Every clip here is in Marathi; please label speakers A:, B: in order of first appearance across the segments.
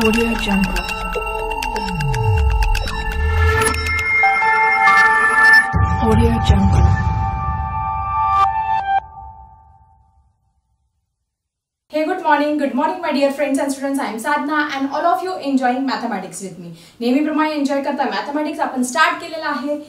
A: Audio Jungle. Audio Jungle.
B: Hey, good morning my dear friends and students. I am Sadhna and all of you enjoying mathematics with me. नेहमीप्रमाणे एन्जॉय करता मॅथमॅटिक्स आपण स्टार्ट केलेला आहे.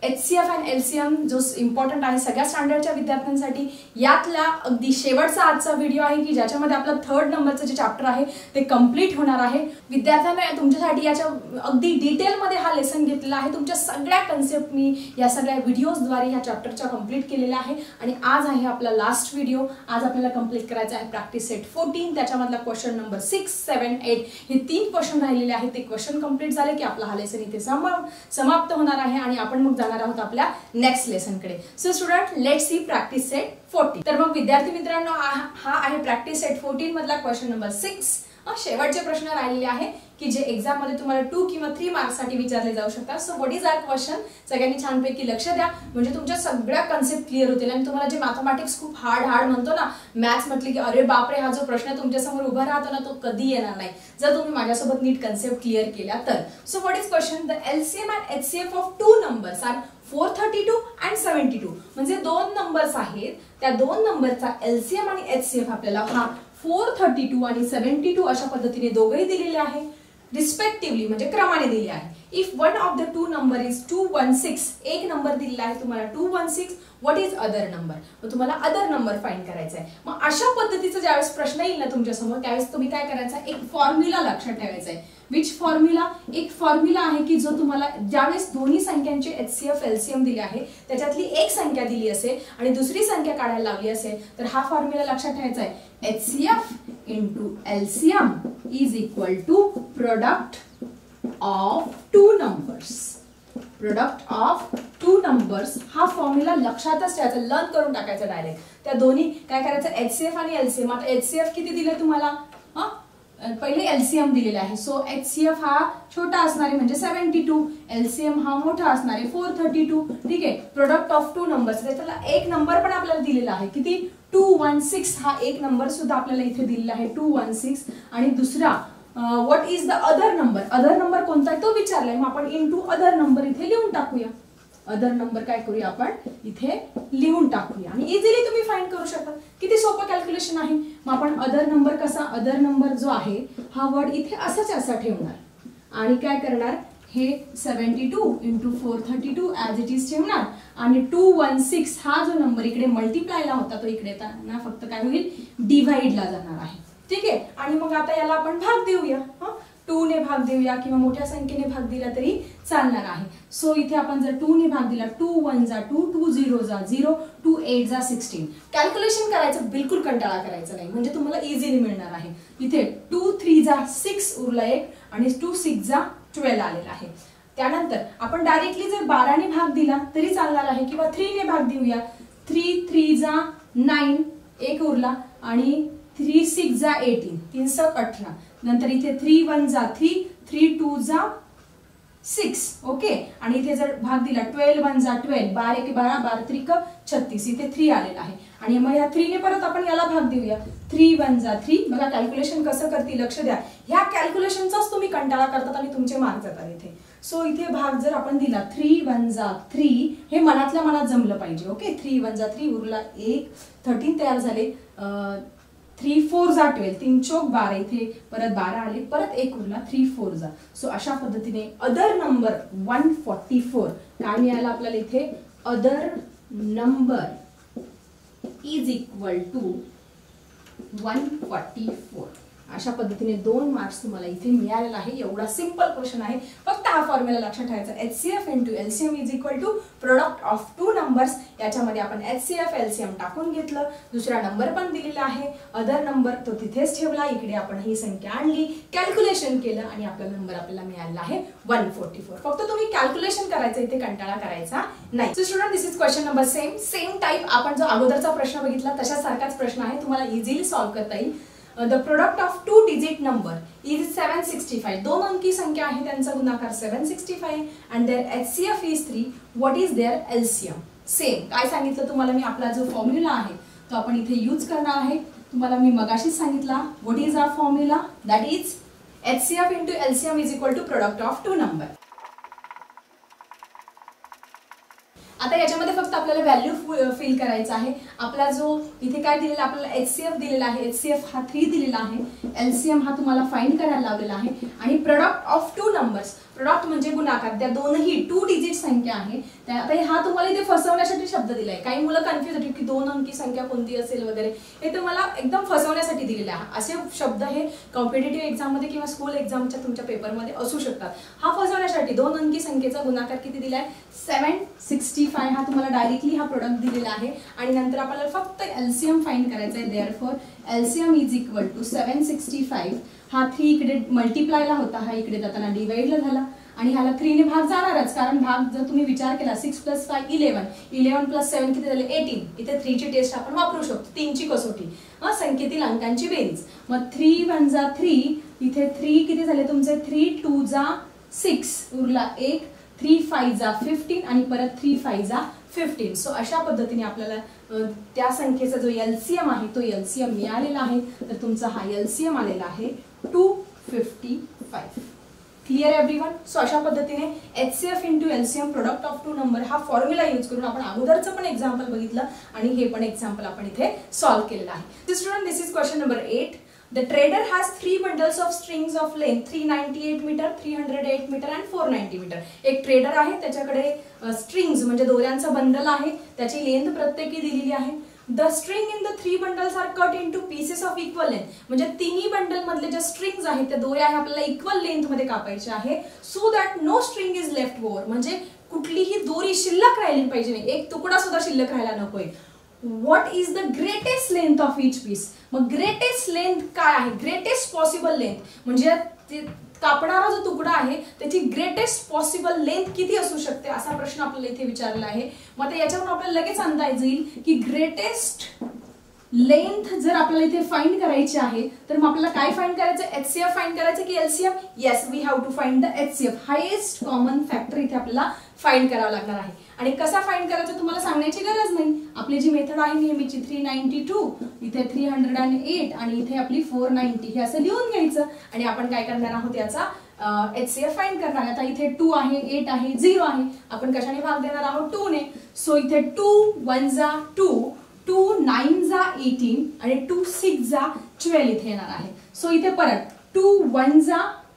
B: HCF आणि LCM जो इम्पॉर्टंट आहे सगळ्या स्टँडर्डच्या विद्यार्थ्यांसाठी. यातला अगदी शेवटचा आजचा व्हिडिओ आहे की ज्याच्यामध्ये आपलं 3rd नंबरचं जे चॅप्टर आहे ते कंप्लीट होणार आहे. विद्यार्थ्यांना तुमच्यासाठी याच्या अगदी डिटेलमध्ये हा लेसन घेतलेला आहे. तुमच्या सगळ्या कन्सेप्ट मी या सगळ्या व्हिडिओजद्वारे या चॅप्टरच्या कंप्लीट केलेला आहे आणि आज आहे आपला लास्ट व्हिडिओ. आज आपल्याला कंप्लीट करायचा आहे प्रॅक्टिस सेट 14. त्याच्यामधला क्वेश्चन नंबर 6, 7, 8 हे 3 क्वेश्चन राहिलेले आहेत. ते क्वेश्चन कंप्लीट झाले की आपला हा लेसन इथे समाप्त होणार आहे आणि आपण मग जाणार आहोत आपल्या नेक्स्ट लेसन कडे. So student, let's see practice set 14. तर मग विद्यार्थी मित्रांनो, हा आहे प्रॅक्टिस सेट 14 मधला क्वेश्चन नंबर 6. शेवटचे प्रश्न राहिलेले आहे की जे एक्झाम मध्ये तुम्हाला 2 किंवा 3 मार्क्स साठी विचारले जाऊ शकतात. So what is our question? सगळ्यांनी छानपैकी लक्ष द्या म्हणजे तुमच्या सगळ्या कन्सेप्ट क्लिअर होतील आणि तुम्हाला जे मॅथमॅटिक्स खूप हार्ड म्हणतो ना, मॅथ्स म्हटले की अरे बापरे, हा जो प्रश्न तुमच्या समोर उभा राहतो ना तो कधी येणार नाही जर तुम्ही माझ्यासोबत नीट कन्सेप्ट क्लिअर केल्या तर. So what is question? The LCM and HCF of 2 numbers are 432 and 72. म्हणजे 2 नंबर्स आहेत, त्या 2 नंबरचा एलसीएम आणि एचसीएफ आपल्याला हा 432 आणि 72 अशा पद्धतीने दोघेही दिलेले आहे रिस्पेक्टिव्हली, म्हणजे क्रमाने दिले आहे. If one of the 2 number is 216, एक नंबर दिलेला आहे तुम्हाला 216, व्हॉट इज अदर नंबर? मग तुम्हाला अदर नंबर फाइंड करायचा आहे. मग अशा पद्धतीचा ज्यावेळेस प्रश्न येईल ना तुमच्या समोर त्यावेळेस तुम्ही काय करायचं, एक फॉर्म्युला लक्षात ठेवायचा आहे. Which formula? एक फॉर्म्युला आहे की जो तुम्हाला ज्यावेळेस दोन्ही संख्यांचे एचसीएफ एलसीएम दिले आहे त्याच्यातली एक संख्या दिली असेल आणि दुसरी संख्या काढायला लावली असेल तर हा फॉर्म्युला लक्षात ठेवायचा आहे. HCF into LCM is equal to product of 2 numbers. Product of 2 numbers हा फॉर्म्युला लक्षातच ठेवायचा, लर्न करून टाकायचा डायरेक्ट. त्या दोन्ही काय करायचं, HCF आणि LCM. आता HCF किती दिले तुम्हाला? पहिले LCM दिलेला आहे. सो HCF हा छोटा असणार आहे म्हणजे 72, LCM हा मोठा असणार आहे 432. ठीक आहे. प्रोडक्ट ऑफ 2 नंबर्स, त्याला एक नंबर पण आपल्याला दिलेला आहे किती, 216. हा एक नंबर सुद्धा आपल्याला इथे दिलेला आहे 216. आणि दुसरा what is the other number? Other number कोणता आहे तो विचारलाय. मग आपण इनटू अदर नंबर इथे लिहून टाकूया. अदर नंबर काय करूया आपण इथे लिहून टाकूया आणि इझिली तुम्ही फाइंड करू शकता. किती सोपं कॅल्क्युलेशन आहे. मग आपण अदर नंबर कसा, अदर नंबर जो आहे हा वर्ड इथे असाच असा ठेवणार आणि काय करणार, हे 72 इंटू 432 ऍज इट इज ठेवणार आणि 216 हा जो नंबर इकडे मल्टिप्लायला होता तो इकडे येताना फक्त काय होईल, डिव्हाइडला जाणार आहे. ठीक आहे. आणि मग आता याला आपण भाग देऊया. 2 ने भाग देऊया किंवा मोठ्या संख्येने भाग दिला तरी चालणार आहे. सो इथे आपण जर 2 ने भाग दिला, 2 1 जा 2, 2 0 जा 0, 2 8 जा 16. कॅल्क्युलेशन करायचं बिलकुल कंटाळा करायचा नाही म्हणजे तुम्हाला इझिली मिळणार आहे. इथे 2 3 जा 6 उरला एक आणि 2 6 जा 12 आलेला आहे. त्यानंतर आपण डायरेक्टली जर 12 ने भाग दिला तरी चालणार आहे किंवा 3 ने भाग देऊया. 3 3 जा 9 एक उरला आणि 3 6 जा 18, 3 6 18. नंतर इथे 3 1 जा 3, 3 2 जा 6. ओके. आणि इथे जर भाग दिला 12 1 जा 12, 12 1 12, 12 3 36. इथे 3 आलेला आहे आणि मग ह्या 3 ने परत आपण याला भाग देऊया. 3 1 जा 3. बघा कॅल्क्युलेशन कसं करते लक्ष द्या. ह्या कॅल्क्युलेशनचाच तुम्ही कंटाळा करतात आणि तुमचे मार्क जातात इथे. सो इथे भाग जर आपण दिला 3 1 जा 3, हे मनातल्या मनात जमलं पाहिजे. ओके. 3 1 जा 3 उरला 1, 13 तयार झाले. 3 4 जा 12, 3 चौक 12, इथे परत 12 आले, परत 1 उरला, 3 4 जा. सो अशा पद्धतीने अदर नंबर 144 काय मिळालं आपल्याला इथे, other number is equal to 144. अशा पद्धतीने 2 मार्क्स तुम्हाला इथे मिळालेला आहे. एवढा सिंपल क्वेश्चन आहे. फक्त हा फॉर्म्युला लक्षात ठेवायचा. HCF into LCM is equal to product of 2 numbers. याच्यामध्ये आपण HCF LCM टाकून घेतलं. दुसरा नंबर पण दिलेला आहे, अदर नंबर तो तिथेच ठेवला. इकडे आपण ही संख्या आणली, कॅल्क्युलेशन केलं आणि आपला नंबर आपल्याला मिळाला आहे 144. फक्त तुम्ही कॅल्क्युलेशन करायचं, इथे कंटाळा करायचा नाही. So student, this is question number same type. आपण जो अगोदरचा प्रश्न बघितला तशासारखाच प्रश्न आहे, तुम्हाला इझिली सॉल्व्ह करता येईल. The product of 2 digit number is 765. 2 अंकी संख्या आहे, त्यांचा गुणाकार 765 and their HCF is 3. What is their LCM? Same काय सांगितलं तुम्हाला मी, आपला जो फॉर्म्युला आहे तो आपण इथे यूज करणार आहे. तुम्हाला मी मगाशीच सांगितला what is our formula, that is HCF into LCM is equal to product of two number. आता याच्यामध्ये फक्त आपल्याला व्हॅल्यू फिल करायचा आहे. आपला जो इथे काय दिलेला आपल्याला HCF दिलेला आहे, HCF हा 3 दिलेला आहे, LCM हा तुम्हाला फाइंड करायला लावलेला आहे आणि product of two numbers, product म्हणजे गुणाकार, त्या दोनही 2 डिजिट संख्या आहे. आता हा तुम्हाला इथे फसवण्यासाठी शब्द दिलाय. काही मुलं कन्फ्युज होतील की 2 अंकी संख्या कोणती असेल वगैरे, हे तुम्हाला एकदम फसवण्यासाठी दिलेले आहे. असे शब्द हे कॉम्पिटिटिव्ह एक्झाम मध्ये किंवा स्कूल एक्झामच्या तुमच्या पेपरमध्ये असू शकतात. हा फसवण्यासाठी 2 अंकी संख्येचा गुणाकार किती दिलाय 765 हा तुम्हाला डायरेक्टली हा प्रोडक्ट दिलेला आहे आणि नंतर आपल्याला फक्त LCM फाइंड करायचा आहे. Therefore LCM is equal to 765 हा 3 इकडे मल्टिप्लायला होता, हा इकडे जाताना डिवाइडला झाला आणि ह्याला 3 ने भाग जाणारच, कारण भाग जर तुम्ही विचार केला 6 + 5 11, 11 + 7 किती झाले 18. इथे 3 ची टेस्ट आपण वापरू शकतो, 3 ची कसोटी, संख्येतील अंकांची बेरीज. मग 3 × 1 = 3, इथे 3 किती झाले तुमचे 3 × 2 = 6 उरला 1, 3 × 5 = 15 आणि परत 3 × 5 = 15. सो अशा पद्धतीने आपल्याला त्या संख्येचा जो LCM आहे तो LCM मिळालेला आहे. तर तुमचा हा LCM आलेला आहे 255. Clear everyone. सो अशा पद्धतीने HCF into LCM product of two number हा फॉर्म्युला यूज करून आपण अगोदरचं पण एक्झाम्पल बघितलं आणि हे पण एक्झाम्पल आपण इथे सॉल्व्ह केलेलं आहे. Student, this is question number 8. The trader has 3 bundles of strings of length 398 meter, 308 meter and 490 meter. एक ट्रेडर आहे, त्याच्याकडे स्ट्रिंग्स म्हणजे दोऱ्यांचा बंडल आहे, त्याची लेंथ प्रत्येकी दिलेली आहे. The string in the 3 bundles are cut into pieces of equal length. म्हणजे तिन्ही बंडल मधले जे स्ट्रिंग्स आहेत त्या दोऱ्या आहे आपल्याला इक्वल लेंथ मध्ये कापायच्या आहे. So that no string is left over. म्हणजे कुठलीही दोरी शिल्लक राहिली पाहिजे नाही, एक तुकडा सुद्धा शिल्लक राहायला नकोय. What is the greatest length of each piece? मग ग्रेटेस्ट लेंथ काय आहे, ग्रेटेस्ट पॉसिबल लेंथ म्हणजे कापणारा जो तुकडा आहे त्याची ग्रेटेस्ट पॉसिबल लेंथ किती असू शकते असा प्रश्न आपल्याला इथे विचारला आहे. मग आता याच्यावरून आपल्याला लगेच अंदाज येईल की ग्रेटेस्ट लेंथ जर आपल्याला इथे फाइंड करायची आहे तर मग आपल्याला काय फाइंड करायचं, HCF फाइंड करायचं की LCM. Yes, we have to find the HCF, highest common factor इथे आपल्याला फाइंड करावा लागणार आहे. आणि कसा फाइंड करायचं तुम्हाला सांगण्याची गरज नाही. आपली जी मेथड आहे नेहमीची 392, इथे 308 आणि इथे आपली 490 हे असं लिहून घ्यायचं आणि आपण काय करणार आहोत याचा HCF फाइंड करणार. आता इथे 2 आहे, 8 आहे, 0 आहे, आपण कशाने भाग देणार आहोत 2 ने. सो इथे 2 × 1 = 2, 2 × 9 = 18 आणि 2 × 6 = 12 इथे येणार आहे. सो इथे परत 2 × 1 =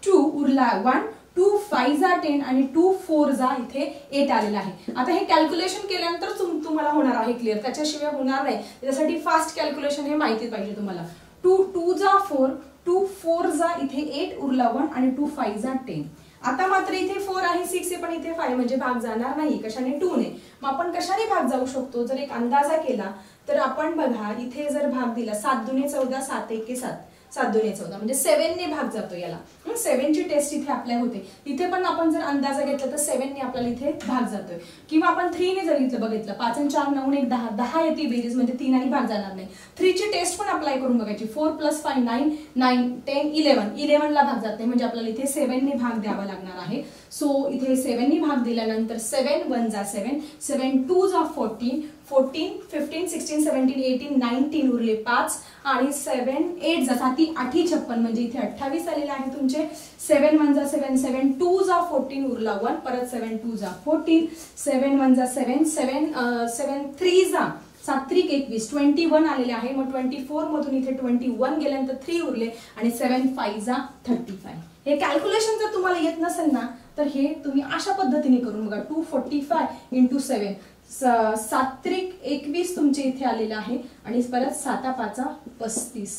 B: 2 उरला 1, 2 × 5 = 10 आणि 2 × 4 = इथे 8 आलेला आहे. आता हे कॅल्क्युलेशन केल्यानंतर तुम्हाला होणार आहे क्लिअर, त्याच्याशिवाय होणार नाही. त्यासाठी फास्ट कॅल्क्युलेशन हे माहिती पाहिजे तुम्हाला. 2 × 2 = 4, 2 × 4 = इथे 8 उरला 1 आणि 2 × 5 = 10. आता मात्र इथे 4 आहे, 6 आहे, पण इथे 5 म्हणजे भाग जाणार नाही. कशाने 2 ने. मग आपण कशाने भाग जाऊ शकतो जर एक अंदाजा केला तर आपण बघा इथे जर भाग दिला 7 × 2 = 14, 7 × 1 = 7, 7 × 2 = 14 म्हणजे 7 ने भाग जातो याला. 7 ची टेस्ट इथे अप्लाय होते. इथे पण आपण जर अंदाजा घेतला तर 7 ने आपल्याला इथे भाग जातोय. किंवा आपण 3 ने जर इथलं बघितलं 5 आणि 4 9 1 10, 10 येते बेरीज म्हणजे 3 आणि भाग जाणार नाही. 3 ची टेस्ट पण अप्लाय करून बघायची. 4 + 5 9, 9 10 11, 11 ला भाग जात नाही म्हणजे आपल्याला इथे 7 ने भाग द्यावा लागणार आहे. सो इथे 7 ने भाग दिल्यानंतर 7 × 1 = 7, 7 × 2 = 14, 14 15 16 17 18 19 उरले 5 आणि 7 8 = 7 8 56 म्हणजे इथे 28 आलेले आहे तुमचे. 7 × 1 = 7, 7 × 2 = 14 उरला 1, परत 7 × 2 = 14, 7 × 1 = 7, 7 × 3 = 7 × 21 21 आलेले आहे. मग 24 मधून इथे 21 गेल्यानंतर 3 उरले आणि 7 × 5 = 35. हे कॅल्क्युलेशन जर तुम्हाला येत नसेल ना तर हे तुम्ही अशा पद्धतीने करून बघा. 245 × 7, 7 × 21 तुमचे इथे आलेलं आहे आणि परत 7 × 5 = 35.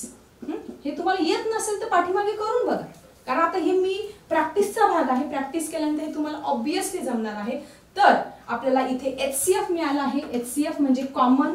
B: हे तुम्हाला येत नसेल तर पाठीमागे करून बघा, कारण आता हे मी प्रॅक्टिसचा भाग आहे. प्रॅक्टिस केल्यानंतर हे तुम्हाला ऑब्विसली जमणार आहे. तर आपल्याला इथे HCF मिळाला आहे. HCF म्हणजे कॉमन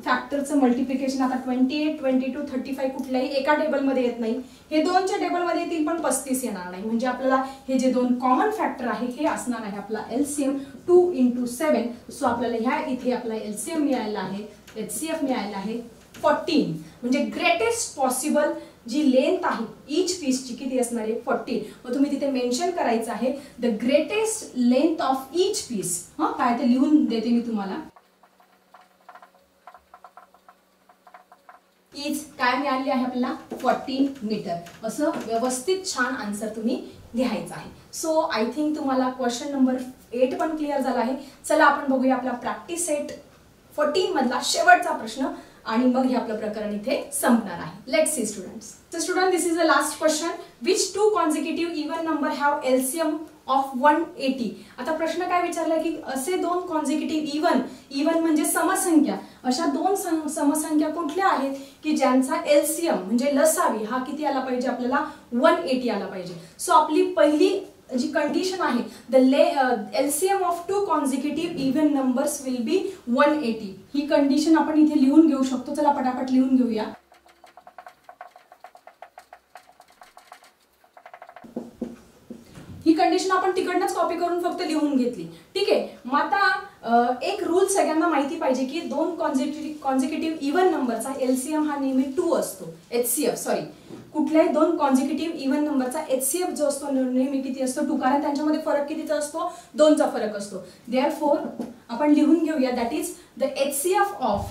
B: फॅक्टरचं मल्टिप्लिकेशन. आता 28 22 35 कुठल्याही एका टेबलमध्ये येत नाही, हे 2च्या टेबलमध्ये येतील पण 35 येणार नाही. म्हणजे आपल्याला हे जे 2 कॉमन फॅक्टर आहे हे असणार आहे आपला LCM 2 × 7. सो आपल्याला ह्या इथे आपला LCM मिळाला आहे, HCF मिळाला आहे 14. म्हणजे ग्रेटेस्ट पॉसिबल जी लेंथ आहे ईच पीसची किती असणार आहे 14. मग तुम्ही तिथे मेन्शन करायचं आहे the greatest length of each piece. काय ते लिहून देते मी तुम्हाला. इज काय मिळाली आहे आपल्याला 14 मीटर। असं व्यवस्थित छान आन्सर तुम्ही लिहायचं आहे। सो आय थिंक तुम्हाला क्वेश्चन नंबर 8 पण क्लिअर झाला आहे। चला आपण बघूया आपला प्रॅक्टिस सेट 14 मधला शेवटचा प्रश्न आणि मग हे आपलं प्रकरण इथे संपणार आहे। Let's see students. So student, this is the last question. Which two consecutive even number have LCM of 180? आता प्रश्न काय विचारलाय की असे दोन कॉन्झिक्युटिव्ह इवन म्हणजे समसंख्या, अशा दोन समसंख्या कुठल्या आहेत की ज्यांचा LCM म्हणजे लसावी हा किती आला पाहिजे आपल्याला 180 आला पाहिजे। सो आपली पहिली जी कंडिशन आहे the LCM of two consecutive even numbers will be 180। ही कंडिशन आपण इथे लिहून घेऊ शकतो। चला पटापट लिहून घेऊया। ही कंडिशन आपण तिकडनंच कॉपी करून फक्त लिहून घेतली, ठीक आहे। मग आता एक रूल सगळ्यांना माहिती पाहिजे की दोन कॉन्झिक्युटिव्ह इवन नंबरचा LCM हा नेहमी 2 असतो। HCF सॉरी, कुठल्याही दोन कॉन्झिक्युटिव्ह इवन नंबरचा HCF जो असतो नेहमी किती असतो 2, कारण त्यांच्यामध्ये फरक कितीचा असतो 2चा फरक असतो। देअरफॉर आपण लिहून घेऊया that is the HCF of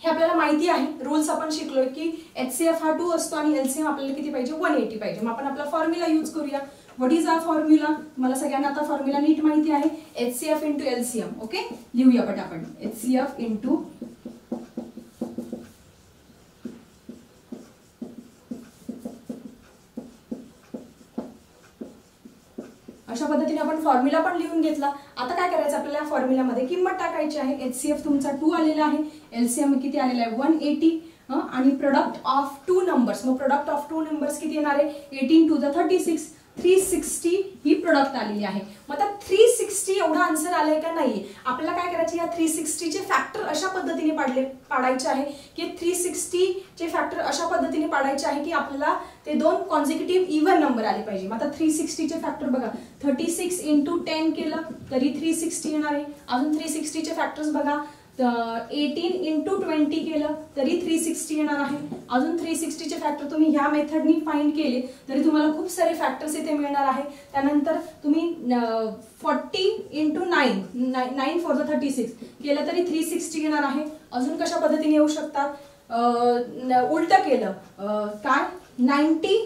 B: हे आपल्याला माहिती आहे, रूल्स आपण शिकलोय की HCF हा 2 असतो आणि LCM आपल्याला किती पाहिजे 180 पाहिजे। मग आपण आपला फॉर्म्युला यूज करूया। What is our formula? मला सगळ्यांना आता फॉर्म्युला नीट माहिती आहे। HCF into LCM। ओके, लिहूया पटापट। HCF इंटू अशा पद्धतीने आपण फॉर्म्युला पण लिहून घेतला। आता काय करायचं आपल्याला फॉर्म्युलामध्ये किंमत टाकायची आहे। HCF तुमचा 2 आलेला आहे, LCM किती आलेला आहे 180 आणि प्रोडक्ट ऑफ 2 नंबर्स। मग प्रोडक्ट ऑफ 2 नंबर्स किती येणार आहे 18 टू द 36 360 ही प्रोडक्ट आलेली आहे। मग आता 360 एवढा आन्सर आलाय का नाहीये, आपल्याला काय करायचे या 360 चे फॅक्टर अशा पद्धतीने पाडायचे आहे की 360 चे फॅक्टर अशा पद्धतीने पाडायचे आहे की आपल्याला ते दोन कॉन्झिक्युटिव्ह इवन नंबर आले पाहिजे। मग आता 360 चे फॅक्टर बघा, 36 इंटू 10 केलं तरी 360 येणार आहे। अजून 360 चे फॅक्टर्स बघा, 18 इंटू 20 केलं तरी 360 येणार आहे। अजून 360 चे फॅक्टर तुम्ही ह्या मेथडनी फाइंड केले तरी तुम्हाला खूप सारे फॅक्टर्स इथे मिळणार आहे। त्यानंतर तुम्ही 40 इंटू 9 फॉर द 36 केलं तरी 360 येणार आहे। अजून कशा पद्धतीने येऊ शकतात, उलट केलं काय 90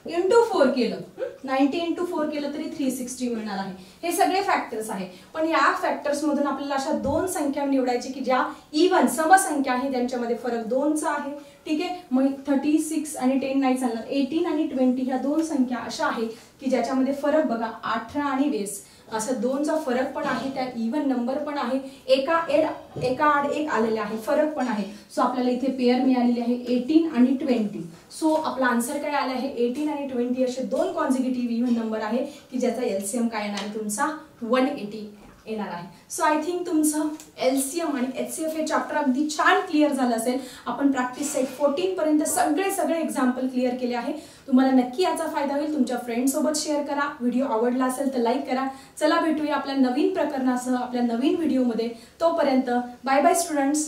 B: इंटू 4 केलं, 90 इंटू 4 केलं तरी 360 मिळणार आहे। हे सगळे फॅक्टर्स आहे, पण या फॅक्टर्स मधून आपल्याला अशा दोन संख्या निवडायची की ज्या इवन समसंख्या आहे, त्यांच्यामध्ये फरक 2चा आहे, ठीक आहे। मग 36 आणि 10 नाही चालणार, 18 आणि 20 ह्या दोन संख्या अशा आहे की ज्याच्यामध्ये फरक बघा 18 आणि 20 असं 2चा फरक पण आहे, त्या इवन नंबर पण आहे, एका आड एक आलेले आहे, फरक पण आहे। सो आपल्याला इथे पेअर मिळालेली आहे 18 आणि 20। सो आपला आन्सर काय आला आहे 18 आणि 20 असे दोन कॉन्झिक्युटिव्ह इवन नंबर आहे की ज्याचा LCM काय येणार आहे तुमचा 180 येणार आहे। सो आय थिंक तुमचं LCM आणि HCF हे चॅप्टर अगदी छान क्लिअर झालं असेल। आपण प्रॅक्टिस सेट 14 पर्यंत सगळे एक्झाम्पल क्लिअर केले आहे। तुम्हाला नक्की याचा फायदा होईल। तुमच्या फ्रेंड सोबत शेअर करा। व्हिडिओ आवडला असेल तर लाईक करा। चला भेटूया आपल्या नवीन प्रकरणासह आपल्या नवीन व्हिडिओमध्ये। तोपर्यंत बाय बाय स्टुडंट्स।